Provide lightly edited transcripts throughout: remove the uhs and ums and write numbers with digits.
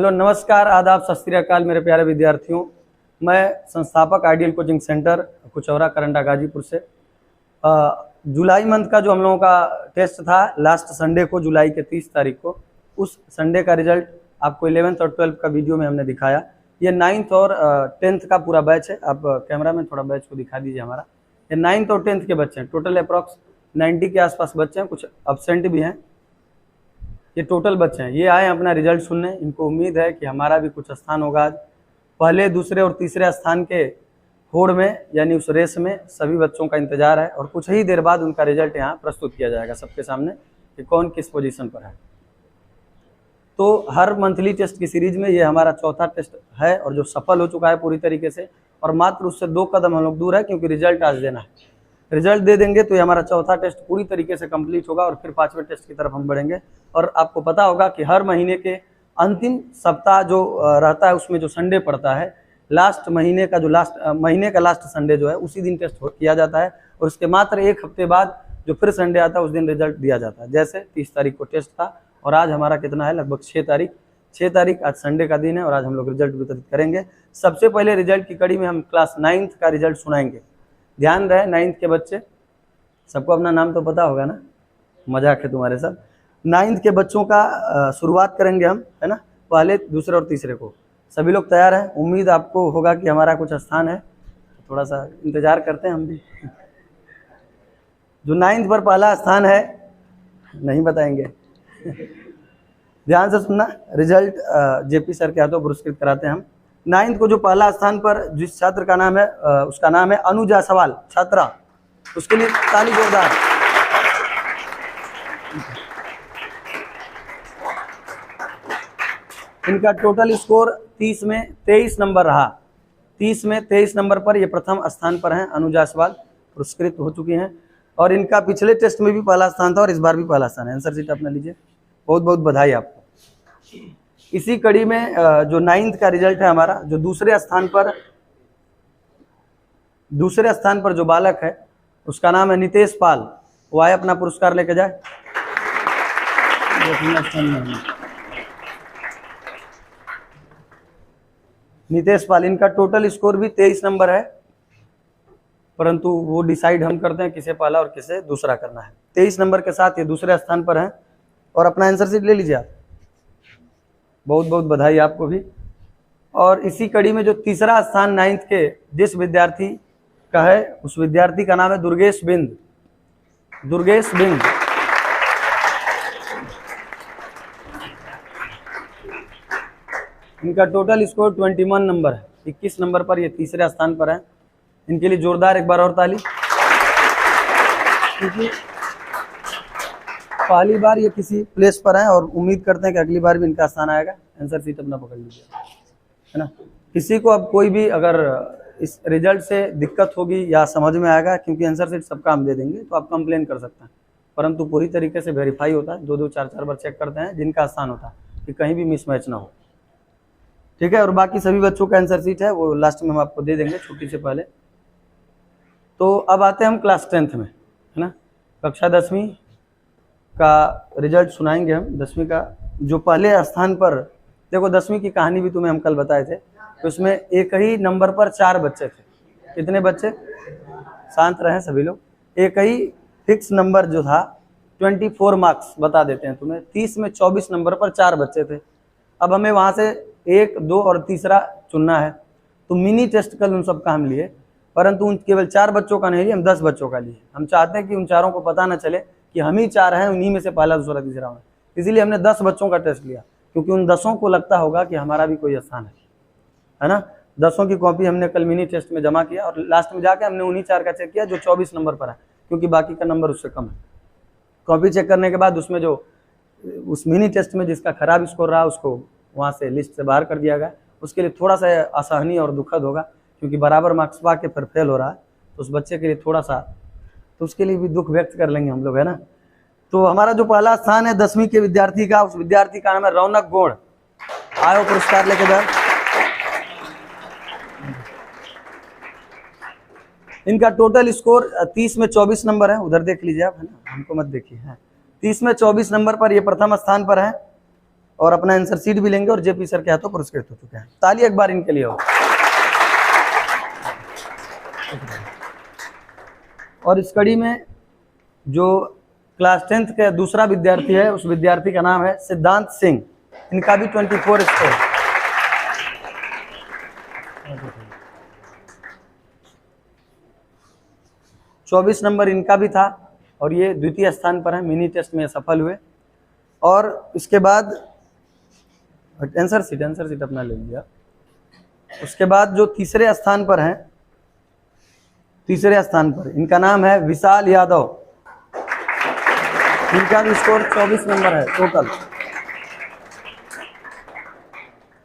Hello, नमस्कार, आदाब, सत श्री अकाल मेरे प्यारे विद्यार्थियों। मैं संस्थापक ideal coaching centre Kuchaura Karanda Ghazipur से जुलाई मंथ का जो हम लोगों का टेस्ट था लास्ट संडे को, जुलाई के 30 तारीख को, उस संडे का रिजल्ट आपको 11th और 12th का वीडियो में हमने दिखाया। ये 9th और 10th का पूरा बैच है। आप कैमरा में थोड़ा बैच को दिखा दीजिए हमारा। ये 9th और 10th के बच्चे हैं, टोटल अप्रॉक्स 90 के आसपास बच्चे हैं, कुछ एब्सेंट भी हैं। ये टोटल बच्चे हैं, ये आए अपना रिजल्ट सुनने। इनको उम्मीद है कि हमारा भी कुछ स्थान होगा। आज पहले, दूसरे और तीसरे स्थान के होड़ में, यानी उस रेस में सभी बच्चों का इंतजार है और कुछ ही देर बाद उनका रिजल्ट यहाँ प्रस्तुत किया जाएगा सबके सामने कि कौन किस पोजीशन पर है। तो हर मंथली टेस्ट की सीरीज में ये हमारा चौथा टेस्ट है और जो सफल हो चुका है पूरी तरीके से, और मात्र उससे 2 कदम हम लोग दूर है, क्योंकि रिजल्ट आज देना है। रिजल्ट दे देंगे तो ये हमारा चौथा टेस्ट पूरी तरीके से कंप्लीट होगा और फिर 5वें टेस्ट की तरफ हम बढ़ेंगे। और आपको पता होगा कि हर महीने के अंतिम सप्ताह जो रहता है उसमें जो संडे पड़ता है, लास्ट महीने का जो लास्ट संडे जो है उसी दिन टेस्ट किया जाता है और उसके मात्र 1 हफ्ते बाद जो फिर संडे आता है उस दिन रिजल्ट दिया जाता है। जैसे 30 तारीख को टेस्ट था और आज हमारा कितना है, लगभग 6 तारीख आज संडे का दिन है और आज हम लोग रिजल्ट वितरित करेंगे। सबसे पहले रिजल्ट की कड़ी में हम क्लास 9th का रिजल्ट सुनाएंगे। ध्यान रहे 9th के बच्चे, सबको अपना नाम तो पता होगा ना, मजाक है तुम्हारे साथ। 9th के बच्चों का शुरुआत करेंगे हम, है ना, पहले, दूसरे और तीसरे को। सभी लोग तैयार हैं? उम्मीद आपको होगा कि हमारा कुछ स्थान है, तो थोड़ा सा इंतजार करते हैं हम भी। जो 9th पर पहला स्थान है नहीं बताएंगे। ध्यान से सुनना, रिजल्ट जेपी सर के हाथों पुरस्कृत कराते हैं हम। 9th को जो पहला स्थान पर जिस छात्र का नाम है उसका नाम है अनु जायसवाल छात्रा, उसके लिए ताली जोरदार। इनका टोटल स्कोर 30 में 23 नंबर रहा। 30 में 23 नंबर पर ये प्रथम स्थान पर हैं। अनु जायसवाल पुरस्कृत हो चुकी हैं और इनका पिछले टेस्ट में भी पहला स्थान था और इस बार भी पहला स्थान है। आंसर शीट अपना लीजिए, बहुत बहुत बधाई आपको। इसी कड़ी में जो 9th का रिजल्ट है हमारा, जो दूसरे स्थान पर जो बालक है उसका नाम है नितेश पाल। वो आए अपना पुरस्कार लेके जाए। नितेश पाल, इनका टोटल स्कोर भी 23 नंबर है, परंतु वो डिसाइड हम करते हैं किसे पहला और किसे दूसरा करना है। 23 नंबर के साथ ये दूसरे स्थान पर हैं और अपना आंसर शीट ले लीजिए आप। बहुत बहुत बधाई आपको भी। और इसी कड़ी में जो तीसरा स्थान 9th के जिस विद्यार्थी का है, उस विद्यार्थी का नाम है दुर्गेश बिंद। इनका टोटल स्कोर 21 नंबर है। 21 नंबर पर ये तीसरे स्थान पर है। इनके लिए जोरदार एक बार और ताली, क्योंकि पहली बार ये किसी प्लेस पर है और उम्मीद करते हैं कि अगली बार भी इनका स्थान आएगा। आंसर शीट अपना पकड़ लीजिए, है ना। किसी को अब कोई भी अगर इस रिजल्ट से दिक्कत होगी या समझ में आएगा, क्योंकि आंसर शीट सबका हम दे देंगे, तो आप कंप्लेन कर सकते हैं, परंतु पूरी तरीके से वेरीफाई होता है। 2-2, 4-4 बार चेक करते हैं जिनका स्थान होता है कि कहीं भी मिसमैच ना हो, ठीक है। और बाकी सभी बच्चों का आंसर शीट है वो लास्ट में हम आपको दे देंगे छुट्टी से पहले। तो अब आते हैं हम क्लास 10th में, है ना। कक्षा 10वीं का रिजल्ट सुनाएंगे हम। 10वीं का जो पहले स्थान पर, देखो 10वीं की कहानी भी तुम्हें हम कल बताए थे, तो उसमें एक ही नंबर पर 4 बच्चे थे। कितने बच्चे? शांत रहें सभी लोग। एक ही फिक्स नंबर जो था, 24 मार्क्स बता देते हैं तुम्हें। 30 में 24 नंबर पर 4 बच्चे थे। अब हमें वहाँ से 1, 2 और तीसरा चुनना है। तो मिनी टेस्ट कल उन सबका हम लिए, परंतु उन केवल 4 बच्चों का नहीं लिए, हम 10 बच्चों का लिए। हम चाहते हैं कि उन चारों को पता ना चले कि हम ही 4 हैं, उन्हीं में से पहला, दूसरा, तीसरा है। इसीलिए हमने 10 बच्चों का टेस्ट लिया, क्योंकि उन 10 को लगता होगा कि हमारा भी कोई स्थान है ना। 10 की कॉपी हमने कल मिनी टेस्ट में जमा किया और लास्ट में जाके हमने उन्हीं 4 का चेक किया जो 24 नंबर पर है, क्योंकि बाकी का नंबर उससे कम है। कॉपी चेक करने के बाद उसमें जो उस मिनी टेस्ट में जिसका खराब स्कोर रहा उसको वहाँ से लिस्ट से बाहर कर दिया गया। उसके लिए थोड़ा सा असहनीय और दुखद होगा, क्योंकि बराबर मार्क्स पा के फिर फेल हो रहा है, तो उस बच्चे के लिए थोड़ा सा, तो उसके लिए भी दुख व्यक्त कर लेंगे हम लोग, है ना। तो हमारा जो पहला स्थान है 10वीं के विद्यार्थी का, उस विद्यार्थी का नाम है रौनक गोड़। आयो पुरस्कार लेके जाओ। इनका टोटल स्कोर 30 में 24 नंबर है। उधर देख लीजिए आप, है ना, हमको मत देखिए। 30 में 24 नंबर पर ये प्रथम स्थान पर है और अपना आंसर शीट भी लेंगे और जेपी सर के हाथों पुरस्कृत हो चुके हैं। ताली एक बार इनके लिए हो। और इस कड़ी में जो क्लास 10th का दूसरा विद्यार्थी है, उस विद्यार्थी का नाम है सिद्धांत सिंह। इनका भी 24 स्कोर, 24 नंबर इनका भी था और ये द्वितीय स्थान पर है। मिनी टेस्ट में सफल हुए। और इसके बाद आंसर शीट अपना ले लिया। उसके बाद जो तीसरे स्थान पर हैं, तीसरे स्थान पर इनका नाम है विशाल यादव। इनका भी स्कोर 24 नंबर है टोटल।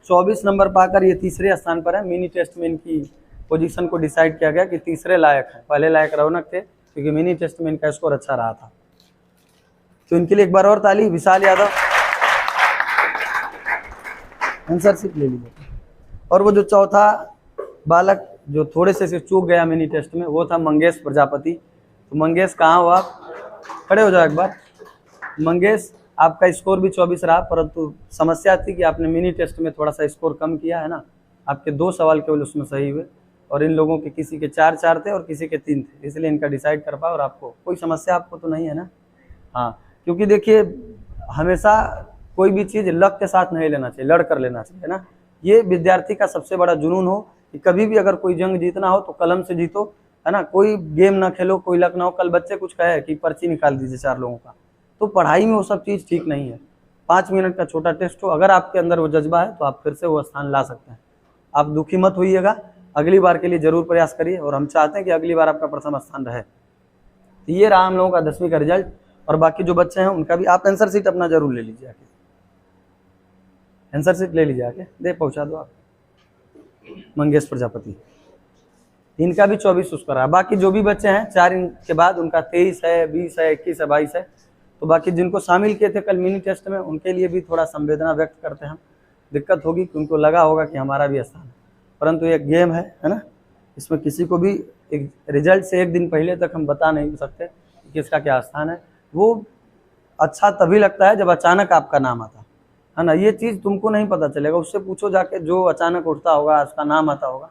24 नंबर पाकर ये तीसरे स्थान पर है। मिनी टेस्ट में इनकी पोजीशन को डिसाइड किया गया कि तीसरे लायक है, पहले लायक रौनक थे क्योंकि मिनी टेस्ट में इनका स्कोर अच्छा रहा था। तो इनके लिए एक बार और ताली। विशाल यादव आंसर शीट ले लीजिए। और वो जो चौथा बालक जो थोड़े से चूक गया मिनी टेस्ट में, वो था मंगेश प्रजापति। तो मंगेश कहाँ हो आप? खड़े हो जाओ एक बार। मंगेश, आपका स्कोर भी 24 रहा, परंतु समस्या थी कि आपने मिनी टेस्ट में थोड़ा सा स्कोर कम किया है ना। आपके 2 सवाल केवल उसमें सही हुए और इन लोगों के किसी के 4 थे और किसी के 3 थे, इसलिए इनका डिसाइड कर पाए। और आपको कोई समस्या आपको तो नहीं है ना? हाँ, क्योंकि देखिए हमेशा कोई भी चीज़ लक के साथ नहीं लेना चाहिए, लड़ कर लेना चाहिए ना। ये विद्यार्थी का सबसे बड़ा जुनून हो कि कभी भी अगर कोई जंग जीतना हो तो कलम से जीतो, है ना। कोई गेम ना खेलो, कोई लक ना हो। कल बच्चे कुछ कहे कि पर्ची निकाल दीजिए 4 लोगों का, तो पढ़ाई में वो सब चीज़ ठीक नहीं है। 5 मिनट का छोटा टेस्ट हो, अगर आपके अंदर वो जज्बा है तो आप फिर से वो स्थान ला सकते हैं। आप दुखी मत होइएगा, अगली बार के लिए जरूर प्रयास करिए और हम चाहते हैं कि अगली बार आपका प्रथम स्थान रहे। तो ये रहा हम लोगों का 10वीं का रिजल्ट। और बाकी जो बच्चे हैं उनका भी आप आंसर शीट अपना जरूर ले लीजिए आके। आंसर शीट ले लीजिए आके, दे पहुंचा दो आप। मंगेश प्रजापति, इनका भी 24 स्कोर है। बाकी जो भी बच्चे हैं 4 के बाद उनका 23 है, 20 है, 21 है, 22 है। तो बाकी जिनको शामिल किए थे कल मिनी टेस्ट में, उनके लिए भी थोड़ा संवेदना व्यक्त करते हैं हम। दिक्कत होगी कि उनको लगा होगा कि हमारा भी स्थान है, परंतु एक गेम है ना। इसमें किसी को भी एक रिजल्ट से 1 दिन पहले तक हम बता नहीं सकते कि किसका क्या स्थान है। वो अच्छा तभी लगता है जब अचानक आपका नाम आता है ना। ये चीज़ तुमको नहीं पता चलेगा, उससे पूछो जाके जो अचानक उठता होगा, उसका नाम आता होगा।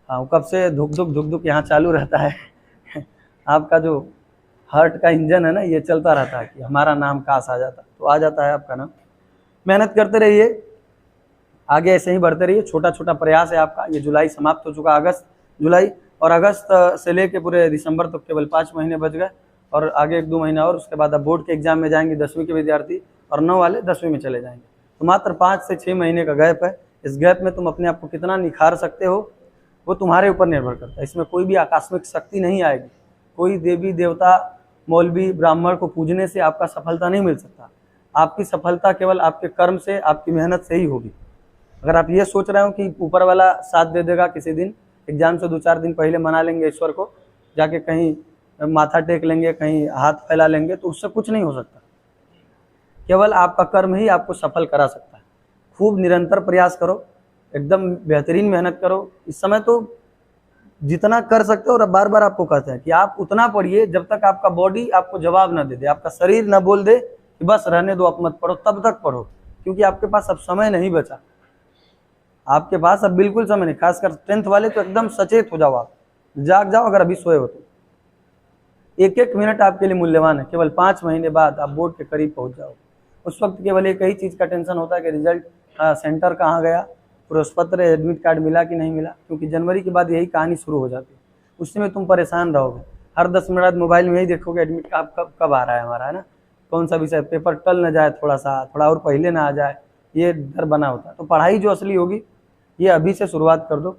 हाँ, वो कब से धुक धुक यहाँ चालू रहता है आपका जो हार्ट का इंजन है ना, ये चलता रहता है कि हमारा नाम काश आ जाता, तो आ जाता है आपका नाम। मेहनत करते रहिए, आगे ऐसे ही बढ़ते रहिए। छोटा छोटा प्रयास है आपका। ये जुलाई समाप्त हो चुका, अगस्त, जुलाई और अगस्त से लेके पूरे दिसंबर तक केवल 5 महीने बच गए और आगे 1-2 महीना और। उसके बाद अब बोर्ड के एग्जाम में जाएंगे 10वीं के विद्यार्थी और 9 वाले 10वीं में चले जाएंगे। तो मात्र 5 से 6 महीने का गैप है। इस गैप में तुम अपने आप को कितना निखार सकते हो वो तुम्हारे ऊपर निर्भर करता है। इसमें कोई भी आकस्मिक शक्ति नहीं आएगी। कोई देवी देवता, मौलवी, ब्राह्मण को पूजने से आपका सफलता नहीं मिल सकता। आपकी सफलता केवल आपके कर्म से, आपकी मेहनत से ही होगी। अगर आप ये सोच रहे हो कि ऊपर वाला साथ दे देगा, किसी दिन एग्जाम से 2-4 दिन पहले मना लेंगे ईश्वर को, जाके कहीं माथा टेक लेंगे, कहीं हाथ फैला लेंगे, तो उससे कुछ नहीं हो सकता। केवल आपका कर्म ही आपको सफल करा सकता है। खूब निरंतर प्रयास करो, एकदम बेहतरीन मेहनत करो। इस समय तो जितना कर सकते हो, और बार बार आपको कहते हैं कि आप उतना पढ़िए जब तक आपका बॉडी आपको जवाब न दे दे, आपका शरीर न बोल दे कि बस रहने दो, आप मत पढ़ो, तब तक पढ़ो। क्योंकि आपके पास अब समय नहीं बचा, आपके पास अब बिल्कुल समय नहीं। खासकर 10th वाले तो एकदम सचेत हो जाओ, आप जाग जाओ अगर अभी सोए हो तो। 1-1 मिनट आपके लिए मूल्यवान है। केवल 5 महीने बाद आप बोर्ड के करीब पहुंच जाओ। उस वक्त केवल एक ही चीज़ का टेंशन होता है कि रिजल्ट, सेंटर कहाँ गया, प्रवेश पत्र, एडमिट कार्ड मिला कि नहीं मिला। क्योंकि जनवरी के बाद यही कहानी शुरू हो जाती है। उस समय तुम परेशान रहोगे, हर 10 मिनट मोबाइल में ही देखोगे एडमिट कार्ड कब आ रहा है हमारा, है ना। कौन सा विषय, पेपर टल न जाए, थोड़ा और पहले ना आ जाए, ये डर बना होता है। तो पढ़ाई जो असली होगी ये अभी से शुरुआत कर दो।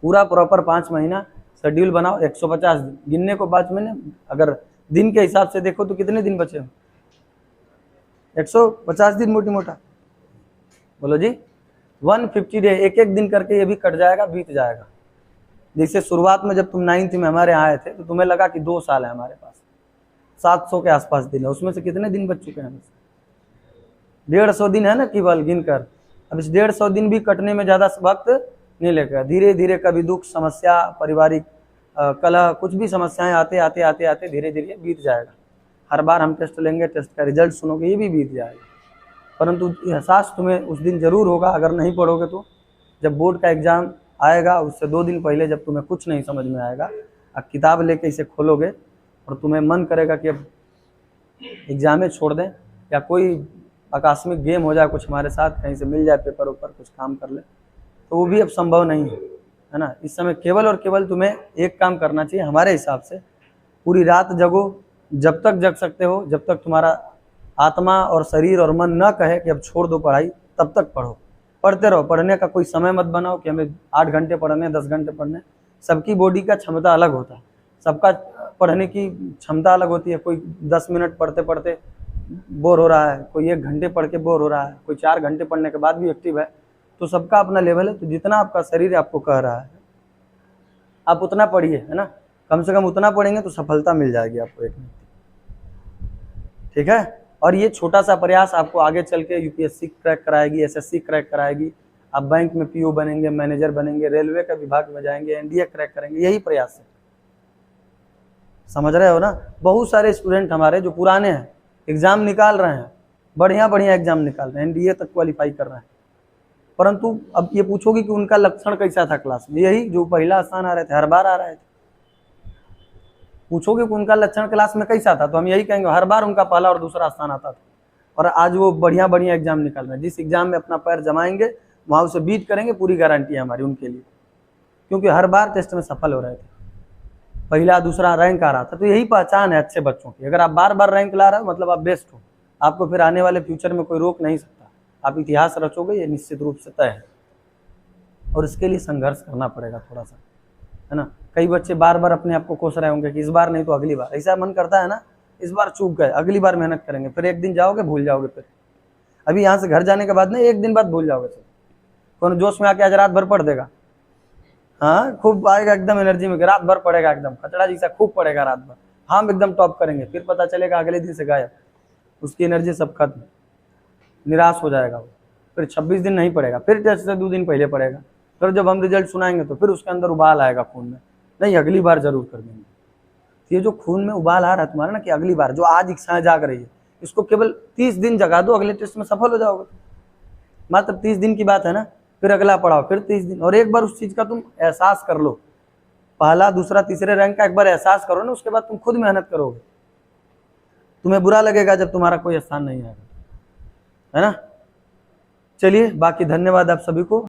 पूरा प्रॉपर 5 महीना शेड्यूल बनाओ। 150 दिन गिनने को 5 महीने, अगर दिन के हिसाब से देखो तो कितने दिन बचे हो? 150 दिन मोटी मोटा बोलो जी। 150 डे, एक दिन करके ये भी कट जाएगा, बीत जाएगा। जैसे शुरुआत में जब तुम 9th में हमारे यहाँ आए थे तो तुम्हें लगा कि 2 साल है हमारे पास, 700 के आसपास दिन है। उसमें से कितने दिन बच चुके हैं? 150 दिन है ना केवल गिनकर। अब इस 150 दिन भी कटने में ज़्यादा वक्त नहीं लगेगा। धीरे धीरे कभी दुख, समस्या, पारिवारिक कलह, कुछ भी समस्याएं आते आते आते आते धीरे धीरे बीत जाएगा। हर बार हम टेस्ट लेंगे, टेस्ट का रिजल्ट सुनोगे, ये भी बीत जाएगा। परंतु एहसास तुम्हें उस दिन ज़रूर होगा अगर नहीं पढ़ोगे तो, जब बोर्ड का एग्ज़ाम आएगा उससे 2 दिन पहले जब तुम्हें कुछ नहीं समझ में आएगा, अब किताब लेके इसे खोलोगे और तुम्हें मन करेगा कि अब एग्ज़ामें छोड़ दें या कोई आकस्मिक गेम हो जाए कुछ हमारे साथ, कहीं से मिल जाए पेपर ऊपर कुछ काम कर ले, तो वो भी अब संभव नहीं है ना। इस समय केवल और केवल तुम्हें एक काम करना चाहिए हमारे हिसाब से, पूरी रात जगो, जब तक जग सकते हो, जब तक तुम्हारा आत्मा और शरीर और मन न कहे कि अब छोड़ दो पढ़ाई, तब तक पढ़ो, पढ़ते रहो। पढ़ने का कोई समय मत बनाओ कि हमें 8 घंटे पढ़ने, 10 घंटे पढ़ने। सबकी बॉडी का क्षमता अलग होता है, सबका पढ़ने की क्षमता अलग होती है। कोई 10 मिनट पढ़ते पढ़ते बोर हो रहा है, कोई 1 घंटे पढ़ के बोर हो रहा है, कोई 4 घंटे पढ़ने के बाद भी एक्टिव है। तो सबका अपना लेवल है। तो जितना आपका शरीर आपको कह रहा है आप उतना पढ़िए, है ना। कम से कम उतना पढ़ेंगे तो सफलता मिल जाएगी आपको एक में, ठीक है। और ये छोटा सा प्रयास आपको आगे चल के यूपीएससी क्रैक कराएगी, एसएससी क्रैक कराएगी, आप बैंक में पीओ बनेंगे, मैनेजर बनेंगे, रेलवे का विभाग में जाएंगे, एनडीए क्रैक करेंगे, यही प्रयास है। समझ रहे हो ना। बहुत सारे स्टूडेंट हमारे जो पुराने हैं एग्जाम निकाल रहे हैं, बढ़िया बढ़िया एग्जाम निकाल रहे हैं, एनडीए तक क्वालिफाई कर रहे हैं, परंतु अब ये पूछोगे कि उनका लक्षण कैसा था क्लास में, यही जो पहला स्थान आ रहे थे, हर बार आ रहे थे। पूछोगे कि उनका लक्षण क्लास में कैसा था, तो हम यही कहेंगे हर बार उनका पहला और दूसरा स्थान आता था, और आज वो बढ़िया बढ़िया एग्जाम निकाल रहे हैं। जिस एग्जाम में अपना पैर जमाएंगे वहाँ उसे बीट करेंगे, पूरी गारंटी है हमारी उनके लिए, क्योंकि हर बार टेस्ट में सफल हो रहे थे, पहला दूसरा रैंक आ रहा था। तो यही पहचान है अच्छे बच्चों की। अगर आप बार बार रैंक ला रहे हो मतलब आप बेस्ट हो, आपको फिर आने वाले फ्यूचर में कोई रोक नहीं सकता, आप इतिहास रचोगे, ये निश्चित रूप से तय है। और इसके लिए संघर्ष करना पड़ेगा थोड़ा सा, है ना। कई बच्चे बार बार अपने आप को कोस रहे होंगे कि इस बार नहीं तो अगली बार, ऐसा मन करता है ना, इस बार चूक गए, अगली बार मेहनत करेंगे, फिर एक दिन जाओगे भूल जाओगे। फिर अभी यहाँ से घर जाने के बाद ना 1 दिन बाद भूल जाओगे, सब कौन जोश में आके आज रात भर पढ़ देगा, हाँ खूब आएगा एकदम एनर्जी में, रात भर पड़ेगा एकदम खतरा जैसा, खूब पड़ेगा रात भर, हम एकदम टॉप करेंगे, फिर पता चलेगा अगले दिन से गायब, उसकी एनर्जी सब खत्म, निराश हो जाएगा वो। फिर 26 दिन नहीं पड़ेगा, फिर टेस्ट से 2 दिन पहले पड़ेगा, फिर जब हम रिजल्ट सुनाएंगे तो फिर उसके अंदर उबाल आएगा खून में, नहीं अगली बार जरूर कर देंगे। ये जो खून में उबाल आ रहा है तुम्हारा ना कि अगली बार, जो आज इच्छाएं जाग रही है, इसको केवल 30 दिन जगा दो, अगले टेस्ट में सफल हो जाओगे। मात्र 30 दिन की बात है ना, फिर अगला पढ़ाओ, फिर 30 दिन, और एक बार उस चीज का तुम एहसास कर लो, पहला दूसरा तीसरे रैंक का एक बार एहसास करो ना, उसके बाद तुम खुद मेहनत करोगे। तुम्हें बुरा लगेगा जब तुम्हारा कोई स्थान नहीं आएगा, है ना। चलिए, बाकी धन्यवाद आप सभी को।